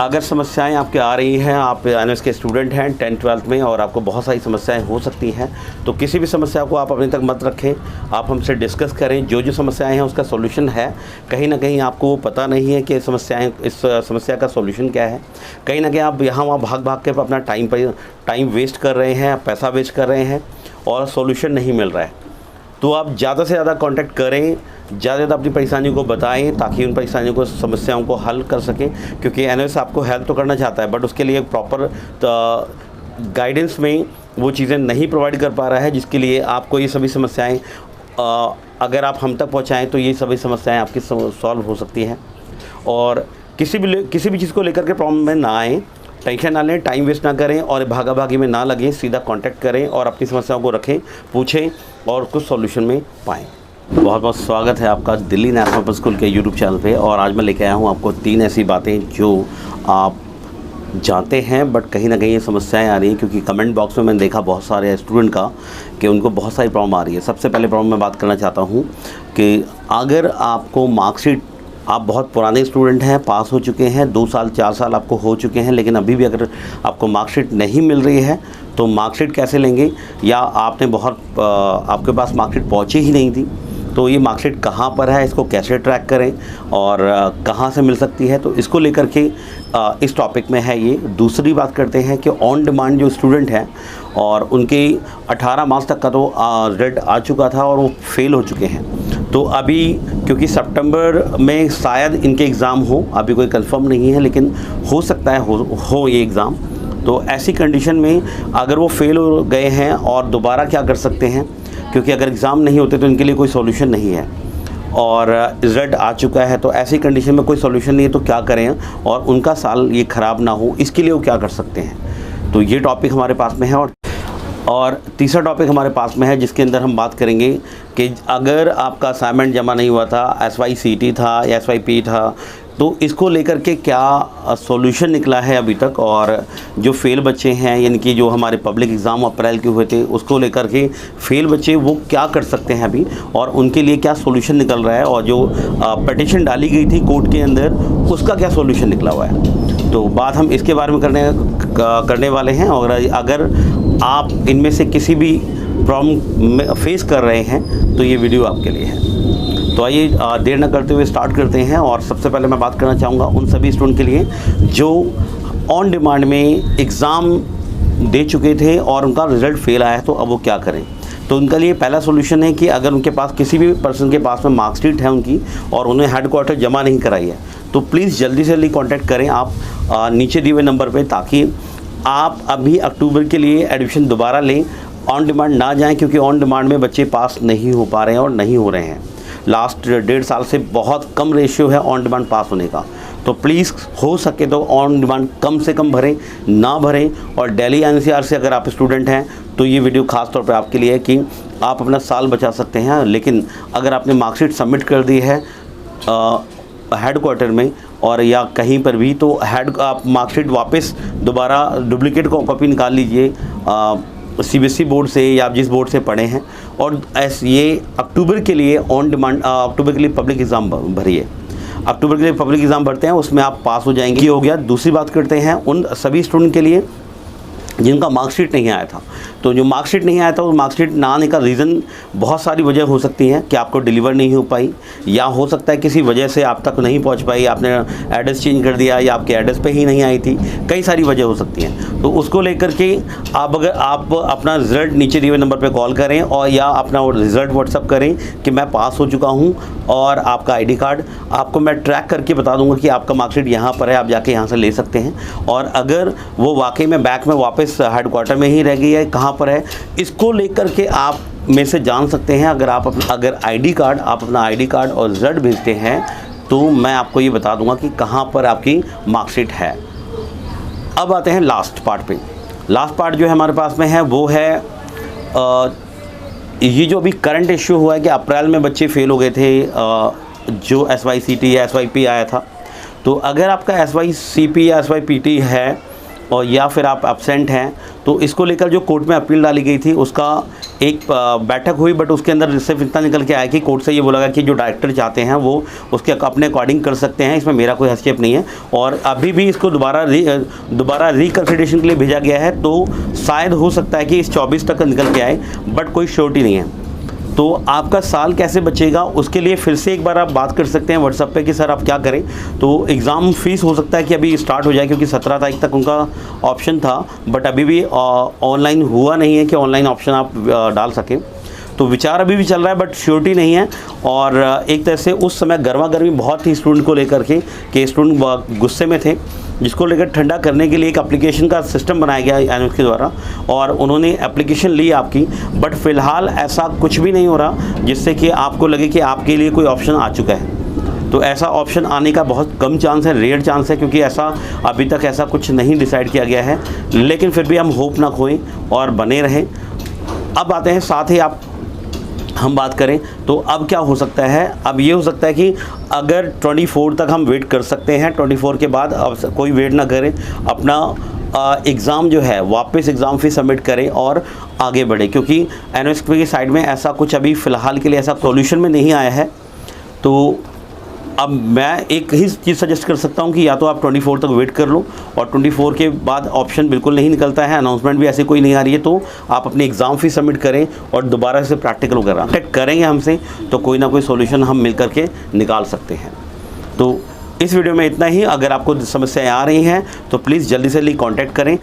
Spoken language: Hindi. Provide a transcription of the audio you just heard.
अगर समस्याएं आपके आ रही हैं, आप एनएस के स्टूडेंट हैं 10th-12th में और आपको बहुत सारी समस्याएं हो सकती हैं, तो किसी भी समस्या को आप अपने तक मत रखें। आप हमसे डिस्कस करें। जो समस्याएं हैं उसका सॉल्यूशन है। कहीं ना कहीं आपको पता नहीं है कि समस्याएं, इस समस्या का सॉल्यूशन क्या है। कहीं ना कहीं आप यहाँ वहाँ भाग भाग के अपना टाइम वेस्ट कर रहे हैं, पैसा वेस्ट कर रहे हैं और सॉल्यूशन नहीं मिल रहा है। तो आप ज़्यादा से ज़्यादा कांटेक्ट करें, ज़्यादा अपनी परेशानियों को बताएं ताकि उन परेशानियों को, समस्याओं को हल कर सकें। क्योंकि एनएस आपको हेल्प तो करना चाहता है, बट उसके लिए प्रॉपर गाइडेंस में वो चीज़ें नहीं प्रोवाइड कर पा रहा है, जिसके लिए आपको ये सभी समस्याएं अगर आप हम तक पहुंचाएं तो ये सभी समस्याएं आपकी सॉल्व हो सकती हैं। और किसी भी चीज़ को लेकर के प्रॉब्लम में ना आएँ, टेंशन ना लें, टाइम वेस्ट ना करें और भागा भागी में ना लगें। सीधा कांटेक्ट करें और अपनी समस्याओं को रखें, पूछें और कुछ सॉल्यूशन में पाएँ। बहुत बहुत स्वागत है आपका दिल्ली नेशनल पब्लिक स्कूल के यूट्यूब चैनल पे। और आज मैं लेके आया हूँ आपको 3 ऐसी बातें जो आप जानते हैं बट कहीं ना कहीं ये समस्याएं आ रही हैं। क्योंकि कमेंट बॉक्स में मैंने देखा बहुत सारे स्टूडेंट का कि उनको बहुत सारी प्रॉब्लम आ रही है। सबसे पहले प्रॉब्लम मैं बात करना चाहता हूँ कि अगर आपको मार्कशीट, आप बहुत पुराने स्टूडेंट हैं, पास हो चुके हैं, 2 साल 4 साल आपको हो चुके हैं, लेकिन अभी भी अगर आपको मार्कशीट नहीं मिल रही है तो मार्कशीट कैसे लेंगे, या आपने आपके पास मार्कशीट पहुँची ही नहीं थी, तो ये मार्कशीट कहाँ पर है, इसको कैसे ट्रैक करें और कहाँ से मिल सकती है, तो इसको लेकर के इस टॉपिक में है ये। दूसरी बात करते हैं कि ऑन डिमांड जो स्टूडेंट हैं और उनके 18 मार्क्स तक का तो रिजल्ट आ चुका था और वो फेल हो चुके हैं। तो अभी क्योंकि सितंबर में शायद इनके एग्ज़ाम हो, अभी कोई कंफर्म नहीं है, लेकिन हो सकता है हो ये एग्ज़ाम। तो ऐसी कंडीशन में अगर वो फेल हो गए हैं और दोबारा क्या कर सकते हैं, क्योंकि अगर एग्ज़ाम नहीं होते तो इनके लिए कोई सॉल्यूशन नहीं है और रिज़ल्ट आ चुका है, तो ऐसी कंडीशन में कोई सॉल्यूशन नहीं है तो क्या करें और उनका साल ये ख़राब ना हो, इसके लिए वो क्या कर सकते हैं। तो ये टॉपिक हमारे पास में है। और तीसरा टॉपिक हमारे पास में है जिसके अंदर हम बात करेंगे कि अगर आपका असाइनमेंट जमा नहीं हुआ था, SYCT था या SYP था, तो इसको लेकर के क्या सॉल्यूशन निकला है अभी तक। और जो फेल बच्चे हैं, यानी कि जो हमारे पब्लिक एग्ज़ाम अप्रैल के हुए थे, उसको लेकर के फेल बच्चे वो क्या कर सकते हैं अभी और उनके लिए क्या सॉल्यूशन निकल रहा है, और जो पिटीशन डाली गई थी कोर्ट के अंदर उसका क्या सॉल्यूशन निकला हुआ है। तो बात हम इसके बारे में करने वाले हैं। और अगर आप इनमें से किसी भी प्रॉब्लम फेस कर रहे हैं तो ये वीडियो आपके लिए है। तो आइए देर न करते हुए स्टार्ट करते हैं। और सबसे पहले मैं बात करना चाहूँगा उन सभी स्टूडेंट के लिए जो ऑन डिमांड में एग्ज़ाम दे चुके थे और उनका रिज़ल्ट फेल आया है, तो अब वो क्या करें। तो उनके लिए पहला सॉल्यूशन है कि अगर उनके पास किसी भी पर्सन के पास में मार्कशीट है उनकी और उन्हें हेडक्वार्टर जमा नहीं कराई है, तो प्लीज़ जल्दी से जल्दी कॉन्टैक्ट करें आप नीचे दिए हुए नंबर पर, ताकि आप अभी अक्टूबर के लिए एडमिशन दोबारा लें, ऑन डिमांड ना जाएं। क्योंकि ऑन डिमांड में बच्चे पास नहीं हो पा रहे हैं और नहीं हो रहे हैं। लास्ट 1.5 साल से बहुत कम रेशियो है ऑन डिमांड पास होने का। तो प्लीज़ हो सके तो ऑन डिमांड कम से कम भरें, ना भरें। और दिल्ली NCR से अगर आप स्टूडेंट हैं तो ये वीडियो खास तौर पे आपके लिए है कि आप अपना साल बचा सकते हैं। लेकिन अगर आपने मार्कशीट सबमिट कर दी है हेडक्वार्टर में और या कहीं पर भी, तो आप मार्कशीट वापस दोबारा डुप्लीकेट कॉपी निकाल लीजिए CBSE बोर्ड से या आप जिस बोर्ड से पढ़े हैं। और ये अक्टूबर के लिए ऑन डिमांड, अक्टूबर के लिए पब्लिक एग्ज़ाम भरिए। अक्टूबर के लिए पब्लिक एग्ज़ाम भरते हैं, उसमें आप पास हो जाएंगे। ये हो गया। दूसरी बात करते हैं उन सभी स्टूडेंट के लिए जिनका मार्कशीट नहीं आया था। तो जो मार्कशीट नहीं आया था, उस मार्कशीट ना आने का रीज़न बहुत सारी वजह हो सकती हैं कि आपको डिलीवर नहीं हो पाई, या हो सकता है किसी वजह से आप तक नहीं पहुंच पाई, आपने एड्रेस चेंज कर दिया या आपके एड्रेस पे ही नहीं आई थी। कई सारी वजह हो सकती हैं। तो उसको लेकर के अगर आप अपना रिज़ल्ट नीचे दिए हुए नंबर पर कॉल करें और या अपना रिज़ल्ट व्हाट्सअप करें कि मैं पास हो चुका हूँ और आपका ID कार्ड आपको मैं ट्रैक करके बता दूँगा कि आपका मार्कशीट यहाँ पर है, आप जाके यहाँ से ले सकते हैं। और अगर वो वाकई में बैक में वापस हेडक्वार्टर में ही रह गई है, कहाँ पर है, इसको लेकर के आप में से जान सकते हैं। अगर आप अगर अपना ID कार्ड और रिजल्ट भेजते हैं तो मैं आपको ये बता दूंगा कि कहाँ पर आपकी मार्कशीट है। अब आते हैं लास्ट पार्ट पे। लास्ट पार्ट जो है हमारे पास में है वो है ये जो अभी करंट इश्यू हुआ है कि अप्रैल में बच्चे फेल हो गए थे जो SYCT या SYP आया था। तो अगर आपका SYCP या SYPT है और या फिर आप एब्सेंट हैं, तो इसको लेकर जो कोर्ट में अपील डाली गई थी उसका एक बैठक हुई, बट उसके अंदर सिर्फ इतना निकल के आया कि कोर्ट से ये बोला गया कि जो डायरेक्टर चाहते हैं वो उसके अपने अकॉर्डिंग कर सकते हैं, इसमें मेरा कोई हस्तक्षेप नहीं है। और अभी भी इसको दोबारा रिकन्सिडरेशन के लिए भेजा गया है, तो शायद हो सकता है कि इस 24 तक निकल के आए, बट कोई श्योरिटी नहीं है। तो आपका साल कैसे बचेगा उसके लिए फिर से एक बार आप बात कर सकते हैं व्हाट्सएप पे कि सर आप क्या करें। तो एग्ज़ाम फ़ीस हो सकता है कि अभी स्टार्ट हो जाए, क्योंकि 17 तारीख तक उनका ऑप्शन था, बट अभी भी ऑनलाइन हुआ नहीं है कि ऑनलाइन ऑप्शन आप डाल सकें। तो विचार अभी भी चल रहा है, बट श्योरिटी नहीं है। और एक तरह से उस समय गर्मा गर्मी बहुत थी स्टूडेंट को लेकर के कि स्टूडेंट गुस्से में थे, जिसको लेकर ठंडा करने के लिए एक एप्लीकेशन का सिस्टम बनाया गया एनएस के द्वारा, और उन्होंने एप्लीकेशन ली आपकी, बट फ़िलहाल ऐसा कुछ भी नहीं हो रहा जिससे कि आपको लगे कि आपके लिए कोई ऑप्शन आ चुका है। तो ऐसा ऑप्शन आने का बहुत कम चांस है, रेयर चांस है, क्योंकि ऐसा अभी तक ऐसा कुछ नहीं डिसाइड किया गया है। लेकिन फिर भी हम होप ना खोएं और बने रहें। अब आते हैं साथ ही हम बात करें तो अब क्या हो सकता है। अब ये हो सकता है कि अगर 24 तक हम वेट कर सकते हैं, 24 के बाद अब कोई वेट ना करें, अपना एग्ज़ाम जो है वापस एग्ज़ाम फीस सबमिट करें और आगे बढ़े, क्योंकि एनएसपी की साइड में ऐसा कुछ अभी फ़िलहाल के लिए ऐसा सॉल्यूशन में नहीं आया है। तो अब मैं एक ही चीज़ सजेस्ट कर सकता हूँ कि या तो आप 24 तक वेट कर लो, और 24 के बाद ऑप्शन बिल्कुल नहीं निकलता है, अनाउंसमेंट भी ऐसी कोई नहीं आ रही है, तो आप अपनी एग्ज़ाम फीस सबमिट करें और दोबारा से प्रैक्टिकल वगैरह कॉन्टेक्ट करेंगे हमसे, तो कोई ना कोई सोल्यूशन हम मिल करके निकाल सकते हैं। तो इस वीडियो में इतना ही। अगर आपको समस्याएँ आ रही हैं तो प्लीज़ जल्दी से कॉन्टैक्ट करें।